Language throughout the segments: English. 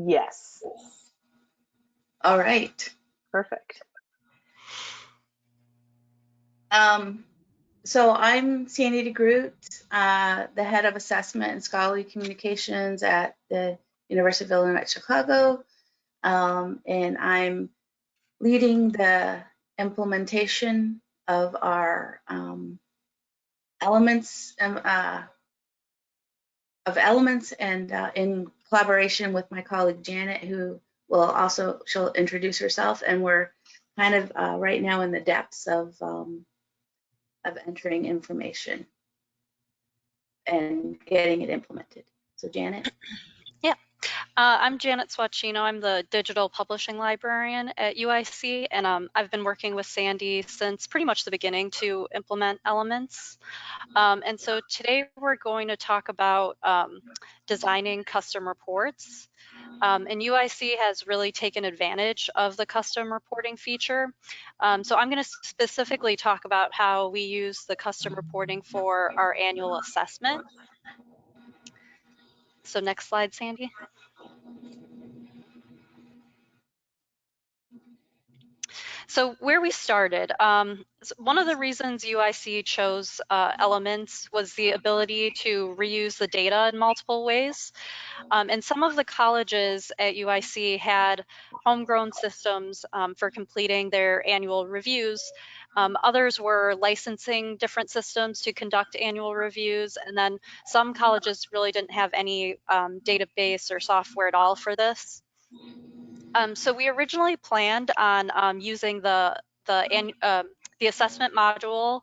Yes. All right. Perfect. So I'm Sandy De Groote, the head of assessment and scholarly communications at the University of Illinois at Chicago, and I'm leading the implementation of our elements and in collaboration with my colleague Janet, who she'll introduce herself, and we're kind of right now in the depths of entering information and getting it implemented. So Janet. Yeah, I'm Janet Swatscheno. I'm the digital publishing librarian at UIC, and I've been working with Sandy since pretty much the beginning to implement elements. And so today we're going to talk about designing custom reports. And UIC has really taken advantage of the custom reporting feature. So I'm going to specifically talk about how we use the custom reporting for our annual assessment. So next slide, Sandy. So where we started, one of the reasons UIC chose elements was the ability to reuse the data in multiple ways. And some of the colleges at UIC had homegrown systems for completing their annual reviews. Others were licensing different systems to conduct annual reviews. And then some colleges really didn't have any database or software at all for this. So we originally planned on using the assessment module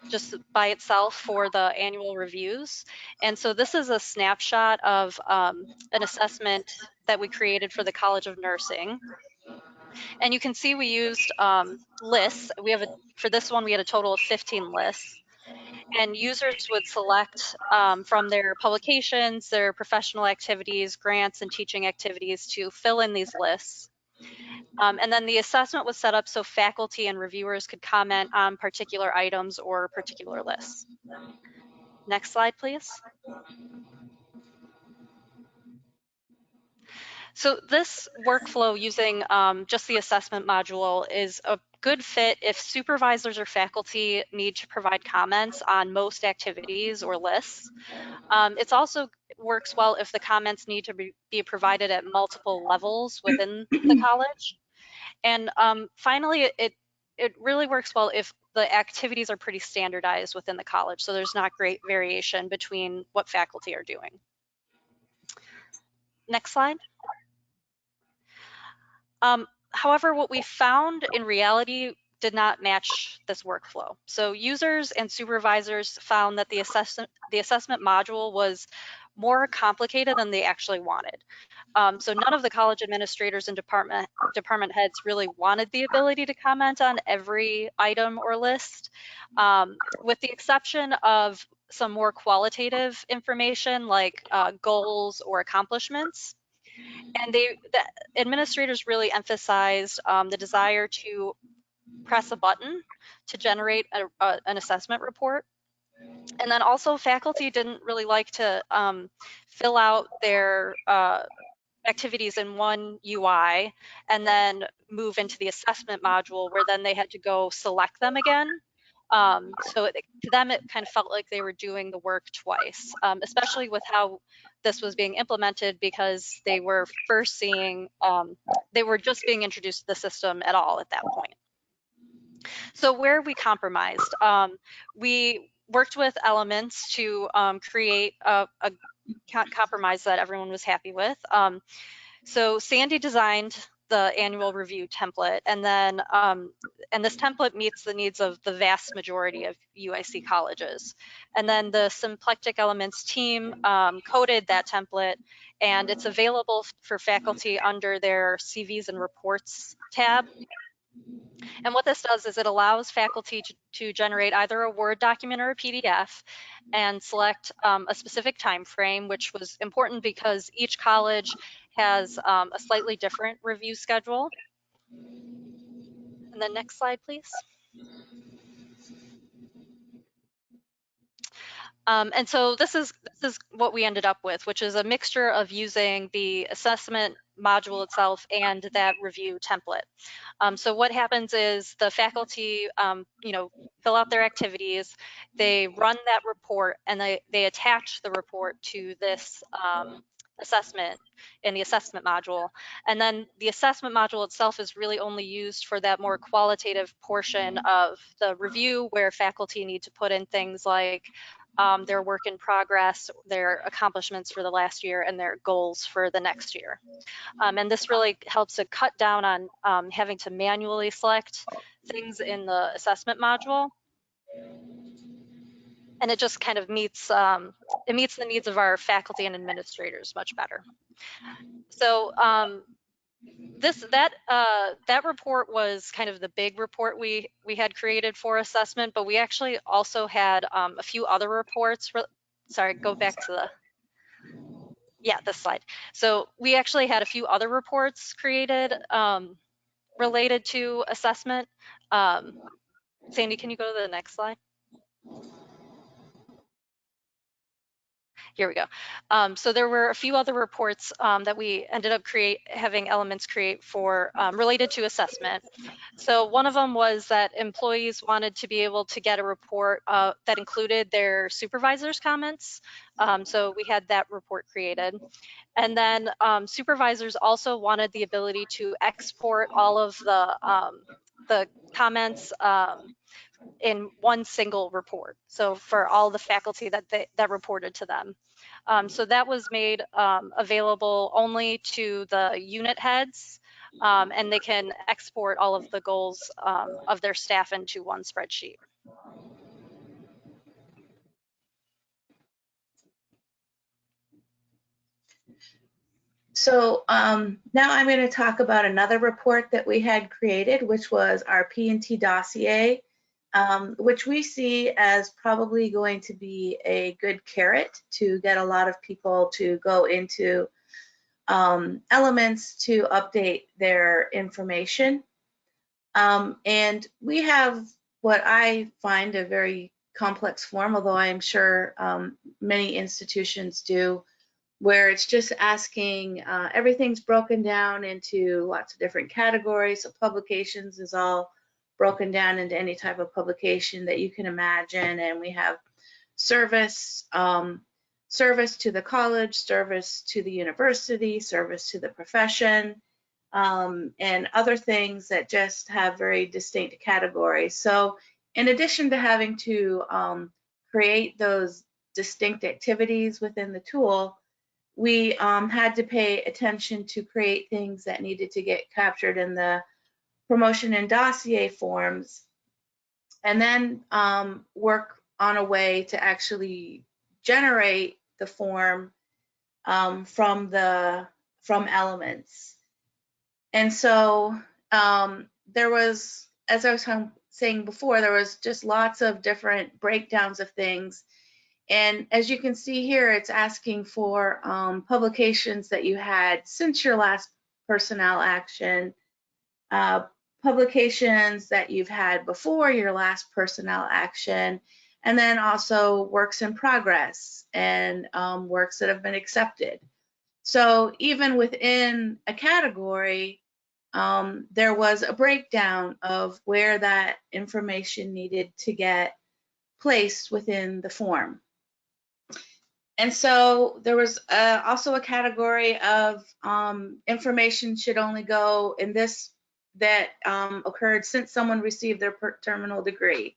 just by itself for the annual reviews. And so this is a snapshot of an assessment that we created for the College of Nursing. And you can see we used lists. For this one, we had a total of 15 lists. And users would select from their publications, their professional activities, grants, and teaching activities to fill in these lists. And then the assessment was set up so faculty and reviewers could comment on particular items or particular lists. Next slide, please. So this workflow using just the assessment module is a good fit if supervisors or faculty need to provide comments on most activities or lists. It also works well if the comments need to be provided at multiple levels within the college. And finally, it really works well if the activities are pretty standardized within the college, so there's not great variation between what faculty are doing. Next slide. However, what we found in reality did not match this workflow. So users and supervisors found that the assessment module was more complicated than they actually wanted. So none of the college administrators and department heads really wanted the ability to comment on every item or list, with the exception of some more qualitative information like goals or accomplishments. And the administrators really emphasized the desire to press a button to generate an assessment report. And then also faculty didn't really like to fill out their activities in one UI and then move into the assessment module where then they had to go select them again. So to them, it kind of felt like they were doing the work twice, especially with how this was being implemented, because they were first seeing, they were just being introduced to the system at all at that point. So where we compromised, we worked with elements to create a compromise that everyone was happy with. So Sandy designed the annual review template, and then and this template meets the needs of the vast majority of UIC colleges. And then the Symplectic Elements team coded that template, and it's available for faculty under their CVs and reports tab. And what this does is it allows faculty to generate either a Word document or a PDF and select a specific time frame, which was important because each college has a slightly different review schedule. And then next slide, please. And so this is what we ended up with, which is a mixture of using the assessment module itself and that review template. So what happens is the faculty, fill out their activities, they run that report, and they attach the report to this assessment in the assessment module. And then the assessment module itself is really only used for that more qualitative portion of the review, where faculty need to put in things like their work in progress, their accomplishments for the last year, and their goals for the next year. And this really helps to cut down on having to manually select things in the assessment module. And it just kind of meets the needs of our faculty and administrators much better. So that report was kind of the big report we had created for assessment, but we actually also had a few other reports. Sorry, go back to this slide. So we actually had a few other reports created related to assessment. Sandy, can you go to the next slide? Here we go. So there were a few other reports that we ended up having elements create for related to assessment. So one of them was that employees wanted to be able to get a report that included their supervisor's comments. So we had that report created. And then supervisors also wanted the ability to export all of the comments in one single report. So for all the faculty that reported to them. So that was made available only to the unit heads, and they can export all of the goals of their staff into one spreadsheet. So now I'm going to talk about another report that we had created, which was our P&T dossier, which we see as probably going to be a good carrot to get a lot of people to go into elements to update their information. And we have what I find a very complex form, although I am sure many institutions do, where it's just asking, everything's broken down into lots of different categories. So publications is all broken down into any type of publication that you can imagine. And we have service, service to the college, service to the university, service to the profession, and other things that just have very distinct categories. So in addition to having to create those distinct activities within the tool, we had to pay attention to create things that needed to get captured in the promotion and dossier forms, and then work on a way to actually generate the form from elements. And so there was, as I was saying before, there was just lots of different breakdowns of things. And as you can see here, it's asking for publications that you had since your last personnel action, publications that you've had before your last personnel action, and then also works in progress and works that have been accepted. So even within a category, there was a breakdown of where that information needed to get placed within the form. And so there was also a category of information should only go in this that occurred since someone received their terminal degree.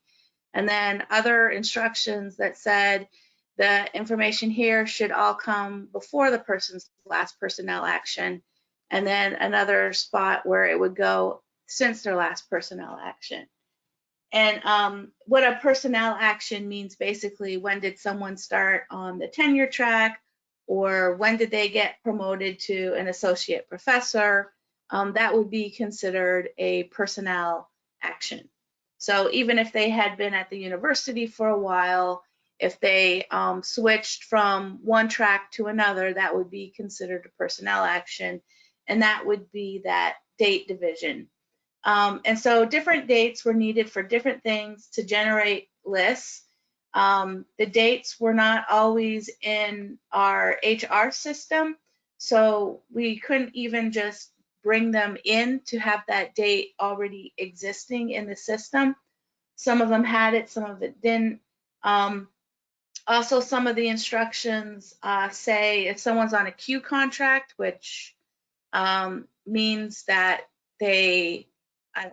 And then other instructions that said the information here should all come before the person's last personnel action. And then another spot where it would go since their last personnel action. And what a personnel action means, basically, when did someone start on the tenure track, or when did they get promoted to an associate professor? That would be considered a personnel action. So even if they had been at the university for a while, if they switched from one track to another, that would be considered a personnel action, and that would be that date division. And so different dates were needed for different things to generate lists. The dates were not always in our HR system, so we couldn't even just bring them in to have that date already existing in the system. Some of them had it, some of it didn't. Also, some of the instructions say if someone's on a Q contract, which means that I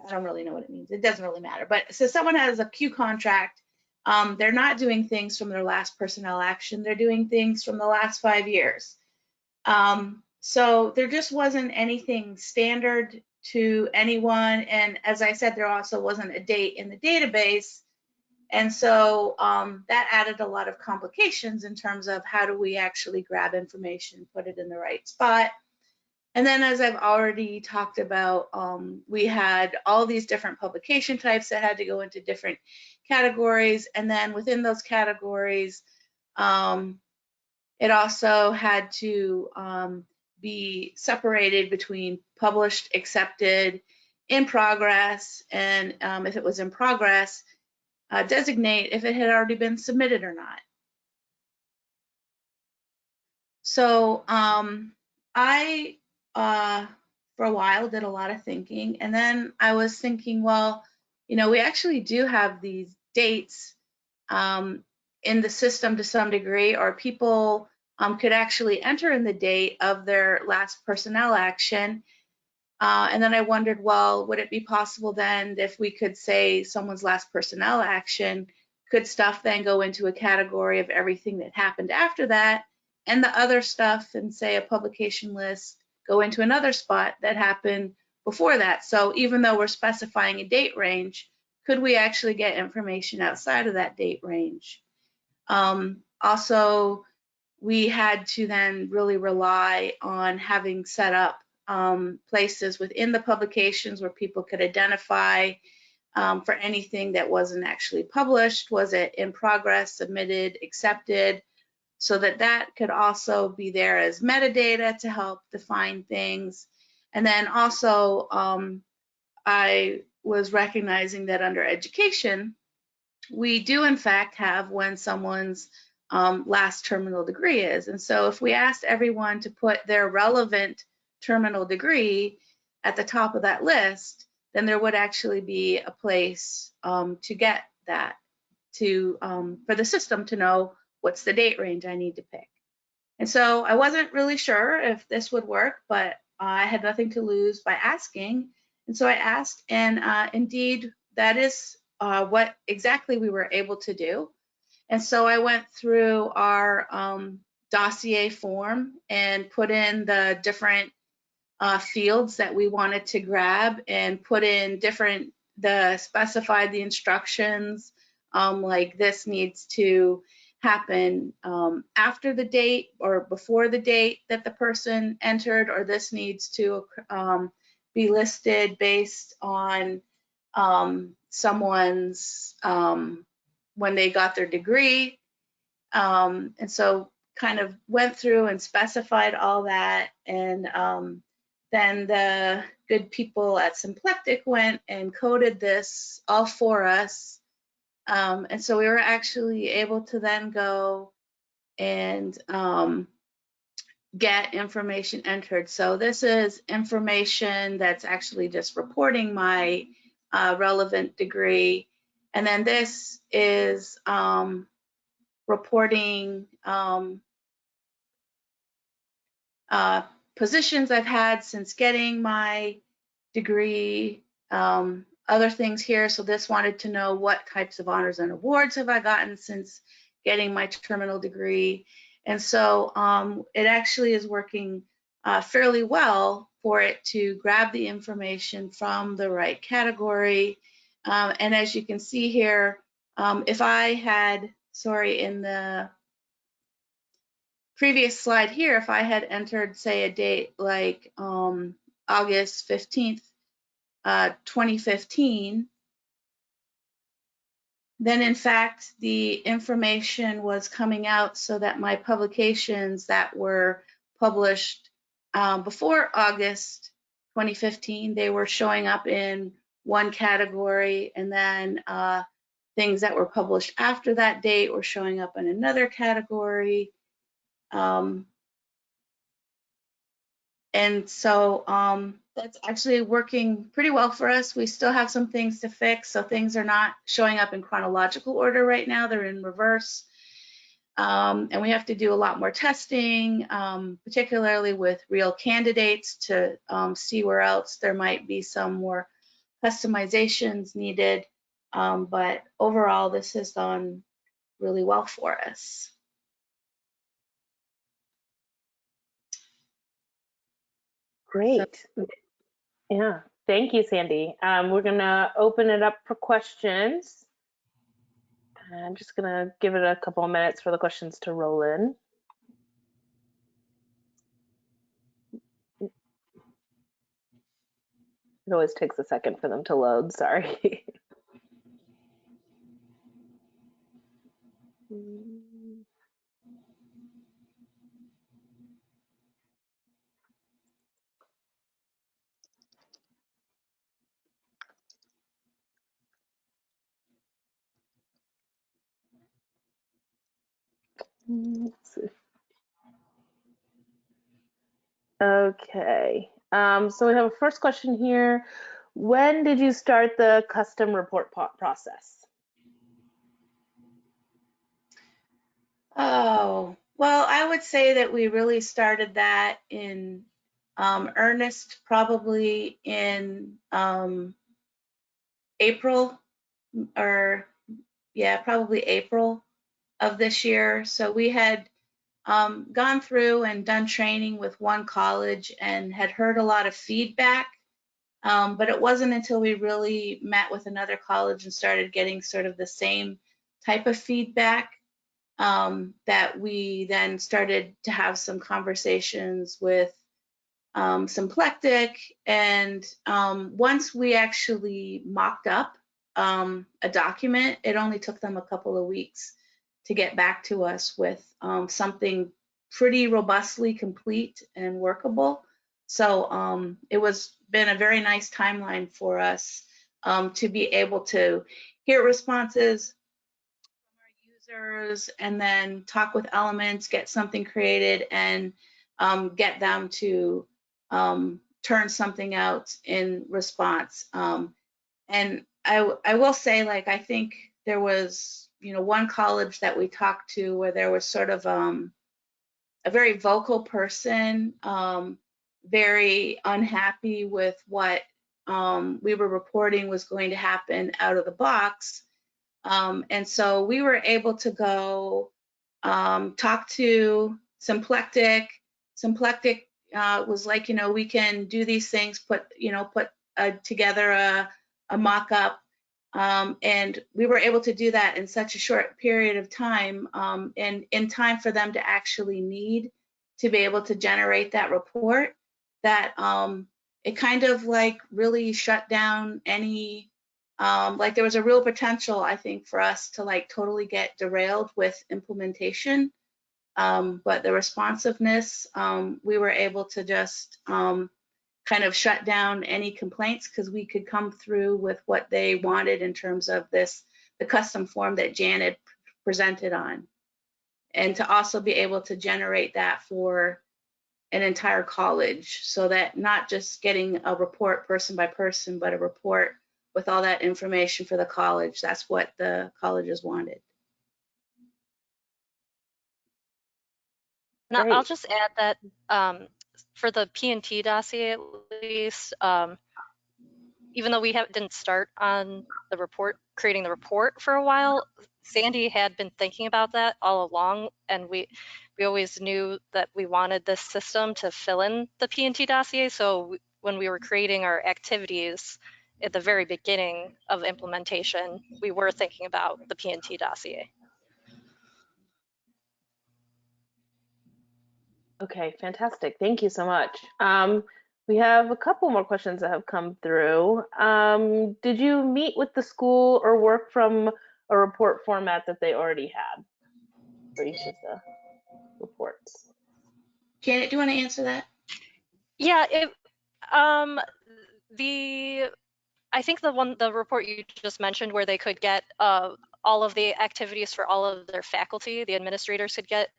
don't really know what it means. It doesn't really matter. But so someone has a Q contract, they're not doing things from their last personnel action. They're doing things from the last 5 years. So there just wasn't anything standard to anyone. And as I said, there also wasn't a date in the database. And so that added a lot of complications in terms of how do we actually grab information, put it in the right spot. And then, as I've already talked about, we had all these different publication types that had to go into different categories. And then within those categories, it also had to be separated between published, accepted, in progress, and if it was in progress, designate if it had already been submitted or not. So I, for a while, did a lot of thinking, and then I was thinking, well, you know, we actually do have these dates in the system to some degree, or people could actually enter in the date of their last personnel action. And then I wondered, well, would it be possible then if we could say someone's last personnel action, could stuff then go into a category of everything that happened after that, and the other stuff and say a publication list go into another spot that happened before that? So even though we're specifying a date range, could we actually get information outside of that date range? Also, we had to then really rely on having set up places within the publications where people could identify for anything that wasn't actually published. Was it in progress, submitted, accepted? So that could also be there as metadata to help define things. And then also, I was recognizing that under education, we do in fact have when someone's last terminal degree is. And so if we asked everyone to put their relevant terminal degree at the top of that list, then there would actually be a place to get that for the system to know what's the date range I need to pick. And so I wasn't really sure if this would work, but I had nothing to lose by asking. And so I asked, and indeed, that is what exactly we were able to do. And so I went through our dossier form and put in the different fields that we wanted to grab, and put in specified the instructions, like this needs to happen after the date or before the date that the person entered, or this needs to be listed based on someone's when they got their degree. And so kind of went through and specified all that. And then the good people at Symplectic went and coded this all for us. And so we were actually able to then go and get information entered. So this is information that's actually just reporting my relevant degree. And then this is reporting positions I've had since getting my degree, other things here. So this wanted to know what types of honors and awards have I gotten since getting my terminal degree. And so it actually is working fairly well for it to grab the information from the right category. And as you can see here, if I had, in the previous slide here, if I had entered, say, a date like August 15th, 2015, then in fact the information was coming out so that my publications that were published before August 2015, they were showing up in one category, and then things that were published after that date were showing up in another category. And so that's actually working pretty well for us. We still have some things to fix. So things are not showing up in chronological order right now. They're in reverse. And we have to do a lot more testing, particularly with real candidates to see where else there might be some more customizations needed. But overall, this has gone really well for us. Great. Yeah, thank you, Sandy. We're gonna open it up for questions. I'm just gonna give it a couple of minutes for the questions to roll in. It always takes a second for them to load, sorry. Let's see. Okay, so we have a first question here. When did you start the custom report process? Oh, well, I would say that we really started that in earnest probably in April, or yeah, probably April of this year. So we had gone through and done training with one college and had heard a lot of feedback. But it wasn't until we really met with another college and started getting sort of the same type of feedback that we then started to have some conversations with Symplectic. And once we actually mocked up a document, it only took them a couple of weeks to get back to us with something pretty robustly complete and workable. So it was been a very nice timeline for us to be able to hear responses from our users and then talk with elements, get something created, and get them to turn something out in response. And I will say, like, I think there was, one college that we talked to where there was sort of a very vocal person, very unhappy with what we were reporting was going to happen out of the box. And so we were able to go talk to Symplectic. Symplectic was like, we can do these things, put together a mock-up. And we were able to do that in such a short period of time, and in time for them to actually need to be able to generate that report, that it kind of like really shut down any, like there was a real potential, I think, for us to like totally get derailed with implementation. But the responsiveness, we were able to just kind of shut down any complaints because we could come through with what they wanted in terms of the custom form that Janet presented on. And to also be able to generate that for an entire college, so that not just getting a report person by person, but a report with all that information for the college. That's what the colleges wanted. And I'll just add that for the P&T dossier, at least, even though we didn't start on the report, creating the report for a while, Sandy had been thinking about that all along, and we always knew that we wanted this system to fill in the P&T dossier. So when we were creating our activities at the very beginning of implementation, we were thinking about the P&T dossier. Okay, fantastic. Thank you so much. We have a couple more questions that have come through. Did you meet with the school or work from a report format that they already had for each of the reports? Janet, do you want to answer that? Yeah, I think the report you just mentioned where they could get a all of the activities for all of their faculty, the administrators could get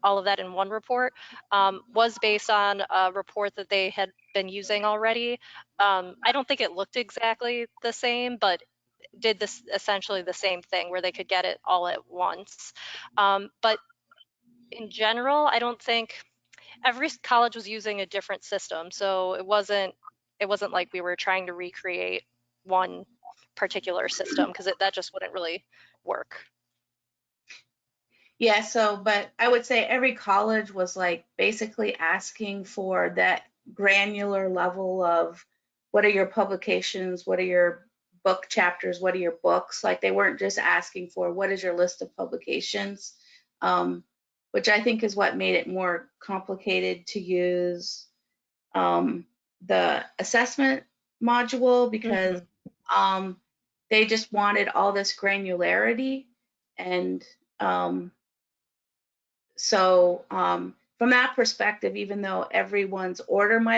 all of that in one report, was based on a report that they had been using already. I don't think it looked exactly the same, but did this essentially the same thing where they could get it all at once. But in general, I don't think every college was using a different system, so it wasn't like we were trying to recreate one particular system because that just wouldn't really work. Yeah, so, but I would say every college was like basically asking for that granular level of what are your publications, what are your book chapters, what are your books? Like they weren't just asking for what is your list of publications, which I think is what made it more complicated to use the assessment module because they just wanted all this granularity and so from that perspective, even though everyone's order might